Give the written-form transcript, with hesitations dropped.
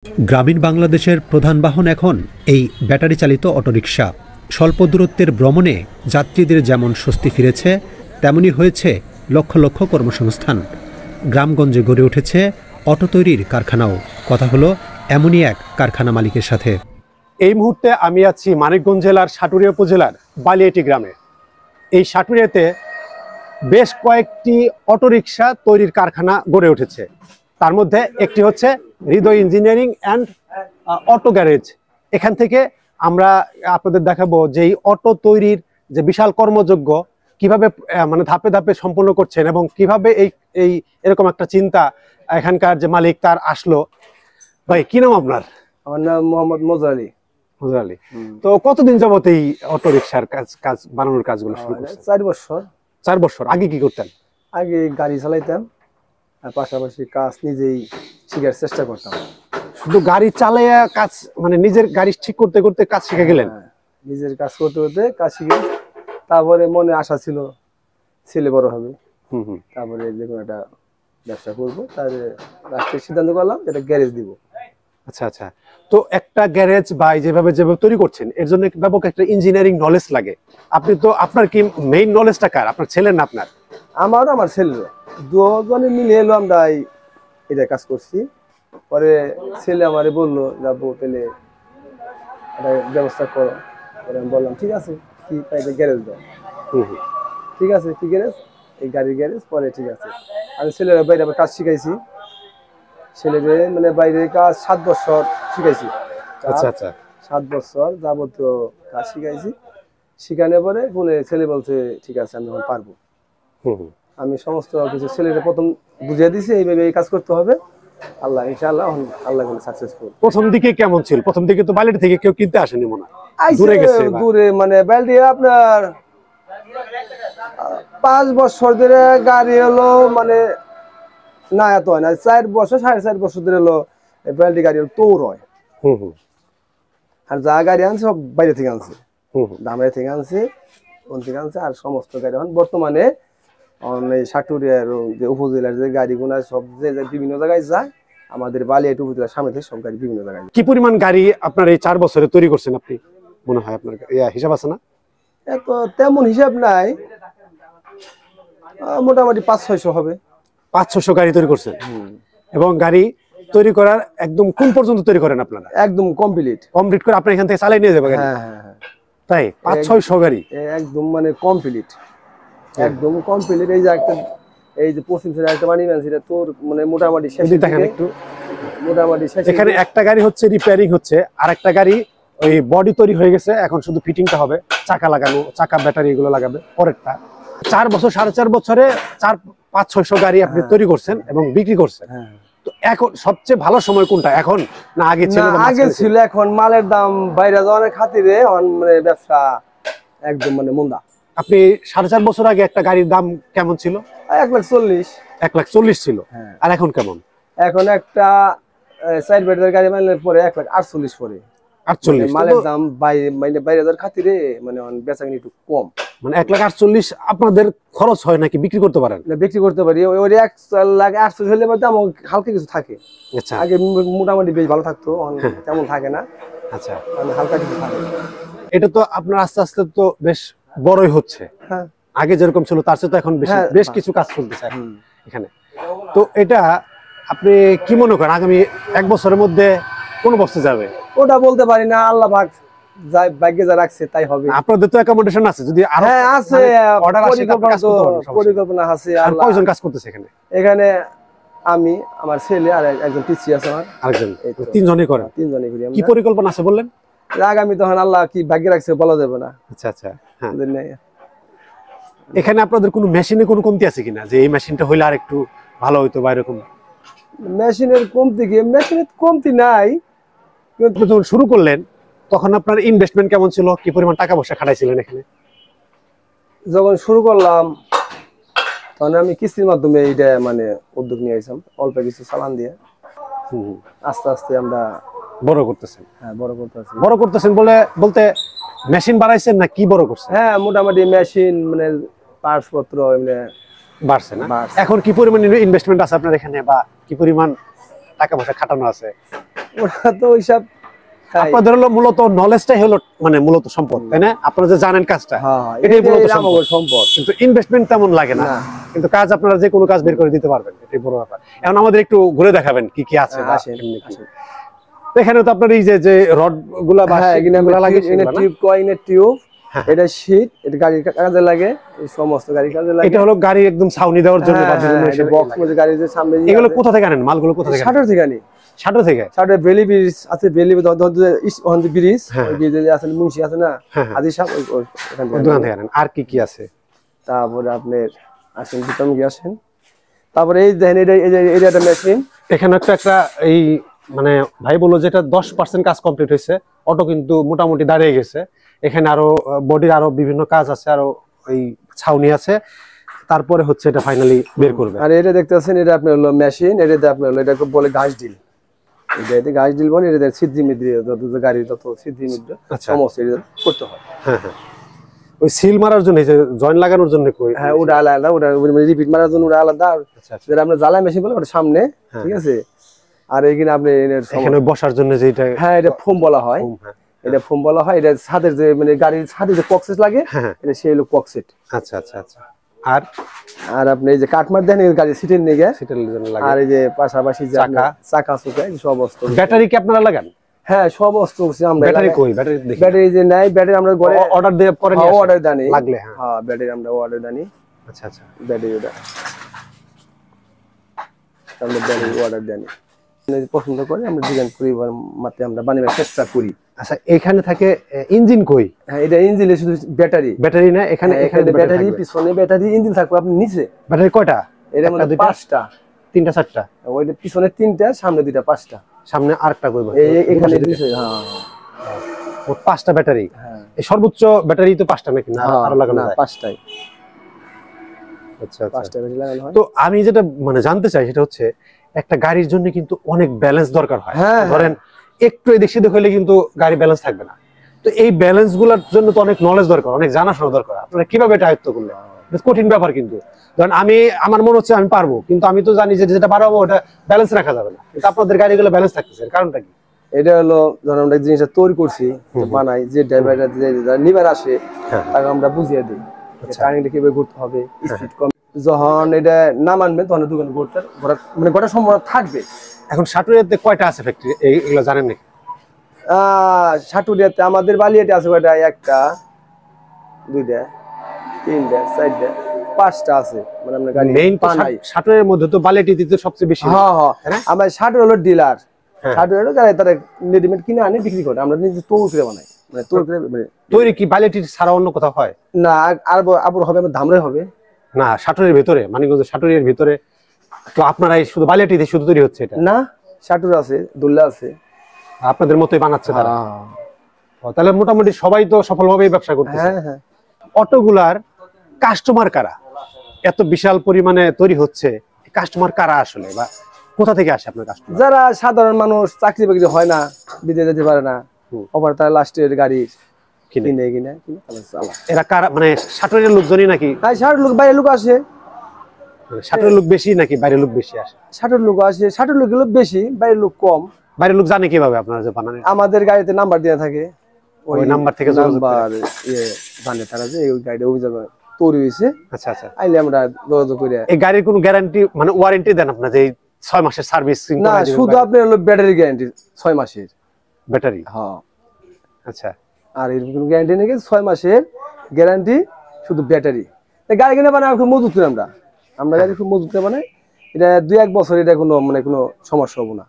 গ্রামীণ বাংলাদেশের প্রধান বাহন এখন এই ব্যাটারি চালিত অটোরিকশা। স্বল্প দূরত্বের ভ্রমণে যাত্রীদের যেমন স্বস্তি ফিরেছে, তেমনি হয়েছে লক্ষ লক্ষ কর্মসংস্থান। গ্রামগঞ্জে গড়ে উঠেছে অটো তৈরির কারখানাও। কথা হলো এমনই এক কারখানা মালিকের সাথে। এই মুহূর্তে আমি আছি মানিকগঞ্জ জেলার সাটুরিয়া উপজেলার বালিয়াটি গ্রামে। এই সাটুরিয়াতে বেশ কয়েকটি অটোরিকশা তৈরির কারখানা গড়ে উঠেছে। তার মধ্যে একটি হচ্ছে হৃদয় ইঞ্জিনিয়ারিং অ্যান্ড অটো গ্যারেজ। এখান থেকে আমরা আপনাদের দেখাবো যে এই অটো তৈরির যে বিশাল কর্মযজ্ঞ কিভাবে মানে ধাপে ধাপে সম্পন্ন করছেন এবং কিভাবে এই এরকম একটা চিন্তা এখানকার যে মালিক তার আসলো। ভাই, কি নাম আপনার? আমার নাম মোহাম্মদ মজর আলী। মজর আলী। তো কতদিন যাবত এই অটো রিকশার কাজ বানানোর কাজগুলো শুরু করছেন? 4 বছর। 4 বছর। আগে কি করতেন? আগে গাড়ি চালাইতাম আর পাশাপাশি কাজ নিজেই শেখার চেষ্টা করতাম। শুধু গাড়ি চালাইয়া কাজ, মানে নিজের গাড়ি ঠিক করতে করতে কাজ শিখে গেলেন? নিজের কাজ করতে করতে কাজ শিখে তারপরে মনে আশা ছিল ছেলে বড় হবে, তারপরে যে কোনো একটা ব্যবসা করবো। তার রাষ্ট্রের সিদ্ধান্ত করলাম এটা গ্যারেজ দিব। আচ্ছা আচ্ছা। তো একটা গ্যারেজ বা যেভাবে তৈরি করছেন এর জন্য ব্যাপক একটা ইঞ্জিনিয়ারিং নলেজ লাগে। আপনি তো, আপনার কি মেইন নলেজটা কার? আপনার ছেলের না আপনার? আমার আমার ছেলের, দুজনে মিলে এলো আমরা এটা কাজ করছি। পরে ছেলে আমারে বললো যাবো তাহলে একটা ব্যবস্থা করো। পরে আমি বললাম ঠিক আছে, কি পাইতে গ্যারেজ দাও। ঠিক আছে, কি গ্যারেজ? এই গাড়ির গ্যারেজ। পরে ঠিক আছে, আমি ছেলেরা বাইরে আবার কাজ শিখাইছি। ছেলেদের মানে বাইরে কাজ 7 বছর শিখাইছি। আচ্ছা আচ্ছা। 7 বছর যাবতীয় কাজ শিখাইছি। শিখানোর পরে বলে ছেলে বলছে ঠিক আছে আমি এখন পারবো। আমি সমস্ত কিছু ছেলেরা প্রথম বুঝিয়ে দিছি এইভাবে এই কাজ করতে হবে। আল্লাহ ইনশাআল্লাহ আল্লাহ বলে সাকসেসফুল। প্রথম দিকে কেমন ছিল? প্রথম দিকে তো বালির থেকে কেউ কিনতে আসেনি মনে হয়, দূরে গেছে। দূরে মানে বালতি আপনার 5 বছর ধরে গাড়ি হলো মানে না এত হয় না, 4 বছর 4.5 বছর ধরে হলো বালতি গাড়ি তোর হয়। আর যা গাড়ি আনছে সব বাইরে থেকে আনছে, দামের থেকে আনছে, কোন থেকে আনছে। আর সমস্ত গাড়ি এখন বর্তমানে এই সাটুরিয়ার যে উপজেলার যে গাড়িগুলো সব যে বিভিন্ন জায়গায় যায়, আমাদের বালিয়াটি উপজেলার সামনে থেকে সব গাড়ি বিভিন্ন জায়গায়। কি পরিমাণ গাড়ি আপনার এই 4 বছরে তৈরি করছেন আপনি? মনে হয় আপনার হিসাব আছে না? এত তেমন হিসাব নাই, মোটামুটি 500-600 হবে। 500-600 গাড়ি তৈরি করছেন। এবং গাড়ি তৈরি করার একদম কোন পর্যন্ত তৈরি করেন আপনারা? একদম কমপ্লিট করে আপনি এখান থেকে চালিয়ে নিয়ে যাবেন? হ্যাঁ। তাই 500-600 গাড়ি একদম মানে কমপ্লিট, একদম কমপ্লিট। এই যে পশ্চিম সাইডে একটা মানি ম্যান, সেটা তোর মানে মোটামুটি শেষ। দেখেন একটু, মোটামুটি শেষ। এখানে একটা গাড়ি হচ্ছে রিপেয়ারিং হচ্ছে, আর একটা গাড়ি ওই বডি তৈরি হয়ে গেছে, এখন শুধু ফিটিংটা হবে, চাকা লাগানো, চাকা ব্যাটারি এগুলো লাগাবে পরেরটা। 4 বছর 4.5 বছরে 500-600 গাড়ি আপনি তৈরি করছেন এবং বিক্রি করছেন। তো এখন সবচেয়ে ভালো সময় কোনটা, এখন না আগে ছিল? আগে ছিল, এখন মালের দাম বাইরে যাওয়ার খাতিরে মানে ব্যবসা একদম মানে মন্দা। আপনি 4.5 বছর আগে একটা গাড়ির দাম কেমন ছিল? 1,40,000। 1,40,000 ছিল। আর এখন কেমন? এখন একটা 4 বেডের গাড়ি মানলে পরে 1,48,000 পরে। 48 মালের দাম বাইরে যাওয়ার খাতিরে মানে বেচা কিনি একটু কম। মানে 1,48,000 আপনাদের খরচ হয় নাকি বিক্রি করতে পারেন? বিক্রি করতে পারি। ওই 1,48,000 হলে দাম হালকা কিছু থাকে। আচ্ছা। আগে মোটামুটি বেশ ভালো থাকতো, তেমন থাকে না। আচ্ছা, মানে হালকা কিছু থাকে। এটা তো আপনার আস্তে আস্তে তো বেশ বড়ই হচ্ছে। আগে যেরকম ছিল তার চেয়ে তো এখন বেশ কিছু কাজ চলতেছে এখানে। তো এটা আপনি কি মনে করেন আগামী 1 বছরের মধ্যে কোন বস্তে যাবে? ওটা বলতে পারি না, আল্লাহ পাক যাই ভাগ্যে যা রাখছে তাই হবে। আপনাদের তো অ্যাকোমোডেশন আছে, যদি আরো আছে, অর্ডার আসে পরিকল্পনা আছে। আর কয়জন কাজ করতেছে এখানে? এখানে আমি, আমার ছেলে আর একজন টিসি আছে আমার, আরেকজন, 3 জনই করেন? 3 জনই করি। কি পরিকল্পনা আছে বললেন? আগামী তখন আল্লাহ কি ভাগ্যে রাখছে বলা যাবে না। আচ্ছা আচ্ছা। হ্যাঁ, এখানে আপনাদের কোনো মেশিনে কোনো কমতি আছে কিনা, যে এই মেশিনটা হইলে আর একটু ভালো হইতো বা এরকম? মেশিনের কমতি কি? মেশিনের কমতি নাই। কিন্তু যখন শুরু করলেন তখন আপনার ইনভেস্টমেন্ট কেমন ছিল? কি পরিমাণ টাকা পয়সা খাটাইছিলেন এখানে? যখন শুরু করলাম তখন আমি কিস্তির মাধ্যমে এইটা মানে উদ্যোগ নিয়ে আসলাম, অল্প কিছু চালান দিয়ে। আস্তে আস্তে আমরা বড় করতেছেন। হ্যাঁ, বড় করতেছেন বলতে মেশিন বাড়াইছেন না কি বড় করছেন? হ্যাঁ, মোটামুটি মেশিন মানে পার্টস পত্র এমনি বাড়ছে না? এখন কি পরিমাণ ইনভেস্টমেন্ট আছে আপনার এখানে, বা কি পরিমাণ টাকা পয়সা খাটানো আছে? ওরা তো ওইসব আপনাদের হলো মূলত নলেজটাই হলো মানে মূলত সম্পদ, তাই না? আপনারা যে জানেন কাজটা, এটাই মূলত সম্পদ, কিন্তু ইনভেস্টমেন্ট তেমন লাগে না, কিন্তু কাজ আপনারা যে কোনো কাজ বের করে দিতে পারবেন, এটাই বড় ব্যাপার। এখন আমাদের একটু ঘুরে দেখাবেন কি কি আছে। এখানে তো আপনার এই যে রড গুলা টিউব, এটা শীট, এটা গাড়ির কাজে লাগে, এই সমস্ত গাড়ির কাজে লাগে। এটা হলো গাড়ি একদম ছাউনি দেওয়ার জন্য বা বিভিন্ন বক্স মধ্যে গাড়ির যে সামনে। এগুলো কোথা থেকে আনেন? মালগুলো কোথা থেকে? শাটার থেকে আনি। শাটার থেকে? শাটার বেলি ব্রিজ আছে, বেলি ব্রিজ, ওই ব্রিজে আছে মুন্সি আছে না, আদি সব ওখান থেকে আনেন। আর কি কি আছে? তারপরে আপনার আসেন ভিতরে গিয়ে আসেন, তারপরে এই দেখেন এটা একটা মেশিন। এখানে একটা এই মানে ভাই বললো যেটা 10% কাজ কমপ্লিট হয়েছে, অটো কিন্তু মোটামুটি দাঁড়িয়ে গেছে। এখানে আরো বডির আরো বিভিন্ন কাজ আছে, আরো ওই ছাউনি আছে, তারপরে হচ্ছে এটা ফাইনালি বের করবে। আর এটা দেখতেছেন, এটা আপনার হলো মেশিন, এটাতে আপনার হলো এটাকে বলে গাছ ডিল। এটাতে গাছ ডিল বলে, এটা সিদ্ধি মিদ্রি যত গাড়ির যত সিদ্ধি মিদ্র সমস্ত এটা করতে হয়। হ্যাঁ হ্যাঁ, ওই সিল মারার জন্য, যে জয়েন্ট লাগানোর জন্য কই? হ্যাঁ, ওটা আলাদা, ওটা রিপিট মারার জন্য ওটা আলাদা। যেটা আমরা জ্বালাই মেশিন বলে ওটা সামনে, ঠিক আছে। আর এইখানে আপনি এখানে বসার জন্য যেটা, হ্যাঁ এটা ফোম বলা হয়, এটা ফোম বলা হয়। এটা ছাদের যে মানে গাড়ির ছাদে যে কক্সেট লাগে, এটা সেই হলো কক্সেট। আচ্ছা আচ্ছা আচ্ছা। আর আর আপনি এই যে কাঠমার দেন গাড়ি সিটের নিয়ে, সিটের জন্য লাগে। আর এই যে পাশাপাশি যে চাকা চুকা সব অস্ত্র। ব্যাটারি কি আপনারা লাগান? হ্যাঁ, সব অস্ত্র আমরা। ব্যাটারি কই? ব্যাটারি দেখি। ব্যাটারি যে নাই, ব্যাটারি আমরা ঘরে অর্ডার দিয়ে পরে নিয়ে আসি, অর্ডার দানি লাগলে। হ্যাঁ, ব্যাটারি আমরা অর্ডার দানি। আচ্ছা আচ্ছা, ব্যাটারি ওটা আমরা ব্যাটারি অর্ডার দানি, পছন্দ করে আমরা ডিজাইন করি, মাত্র আমরা বানাবার চেষ্টা করি। আচ্ছা, এখানে থাকে ইঞ্জিন কই? হ্যাঁ, এটা ইঞ্জিনে শুধু ব্যাটারি না, এখানে ব্যাটারি, পিছনে ব্যাটারি, ইঞ্জিন থাকবে আপনি নিচে। ব্যাটারি কয়টা? এর মধ্যে 5টা, 3টা 4টা, ওইটা পিছনে 3টা, সামনে 2টা, 5টা। সামনে আরেকটা কই? এখানে দিছে। হ্যাঁ, ও 5টা ব্যাটারি। হ্যাঁ, এই সর্বোচ্চ ব্যাটারি তো 5টা নাকি? না, আরো লাগানো যায়? 5টাই। আচ্ছা, 5টা ব্যাটারি লাগানো হয়। তো আমি যেটা মানে জানতে চাই সেটা হচ্ছে, একটা গাড়ির জন্য কিন্তু অনেক ব্যালেন্স দরকার হয়। ধরেন একটু এদিক সেদিক হলে কিন্তু গাড়ি ব্যালেন্স থাকবে না। তো এই ব্যালেন্স গুলোর জন্য তো অনেক নলেজ দরকার, অনেক জানাশোনা দরকার। আপনারা কিভাবে এটা আয়ত্ত করলেন? কঠিন ব্যাপার কিন্তু। ধরেন আমার মনে হচ্ছে আমি পারবো, কিন্তু আমি তো জানি যে যেটা পারবো ওটা ব্যালেন্স রাখা যাবে না, কিন্তু আপনাদের গাড়িগুলো ব্যালেন্স থাকতেছে, এর কারণটা কি? এটা হলো ধরেন আমরা জিনিসটা তৈরি করছি, বানাই, যে ড্রাইভাররা নিবার আসে তাকে আমরা বুঝিয়ে দিই টার্নিংটা কিভাবে ঘুরতে হবে, স্পিড কম। যখন এটা না মানবেন তখন দোকানে মানে গোটা সম্ভাবনা থাকবে। এখন সাটুরিয়াতে কয়টা আছে ফ্যাক্টরি, এগুলো জানেন নাকি? সাটুরিয়াতে আমাদের বালিয়াতে আছে কয়টা? 1টা, 2টা, 3টা, 4টা, 5টা আছে। মানে আমরা গাড়ি মেইন সাটুরিয়ার মধ্যে তো বালিয়াটিতে তো সবচেয়ে বেশি। হ্যাঁ হ্যাঁ, আমরা সাটুর হলো ডিলার। সাটুর হলো গাড়ি তারা রেডিমেড কিনে আনে বিক্রি করে, আমরা নিজে তৈরি করে বানাই। মানে তৈরি কি বালিয়াটি ছাড়া অন্য কোথাও হয় না? আর হবে আমার ধামরাই হবে না, সাটুরের ভিতরে, মানিকগঞ্জ সাটুরিয়ার ভিতরে তো আপনারাই শুধু বালিয়াটিতে শুধু তৈরি হচ্ছে এটা না? সাটুর আছে, দুল্লা আছে, আপনাদের মতোই বানাচ্ছে তারা। তাহলে মোটামুটি সবাই তো সফলভাবে ব্যবসা করতেছে। হ্যাঁ হ্যাঁ। অটোগুলার কাস্টমার কারা? এত বিশাল পরিমাণে তৈরি হচ্ছে, কাস্টমার কারা আসলে, বা কোথা থেকে আসে আপনার কাস্টমার? যারা সাধারণ মানুষ, চাকরি বাকরি হয় না, বিদেশে যেতে পারে না, আবার তারা লাস্টের গাড়ি কিনে এরা কারা? মানে সাটুরিয়ার লোকজনই নাকি? হ্যাঁ, সাটুর লোক, বাইরের লোক আসে। সাটুরিয়ার লোক বেশি নাকি বাইরের লোক বেশি আসে? সাটুর লোক আসে, সাটুর লোক বেশি, বাইরের লোক কম। বাইরের লোক জানে কিভাবে আপনারা যে বানান? আমাদের গাড়িতে নাম্বার দেওয়া থাকে, ওই নাম্বার থেকে জানে তারা যে এই গাড়িটা ওই জায়গায় তৈরি হয়েছে। আচ্ছা আচ্ছা, আইলে আমরা যোগাযোগ করি। এই গাড়ির কোনো গ্যারান্টি মানে ওয়ারেন্টি দেন আপনারা যে 6 মাসের সার্ভিসিং? না, শুধু আপনার হলো ব্যাটারি গ্যারান্টি 6 মাসের ব্যাটারি। হ্যাঁ, আচ্ছা। আর এরকম কোনো গ্যারান্টি নেই, 6 মাসের গ্যারান্টি শুধু ব্যাটারি। গাড়ি কিনে বানাই একটু মজুত করি আমরা গাড়ি খুব মজুত করে বানাই। এটা 2-1 বছর এটা কোনো মানে কোনো সমস্যা হবো না।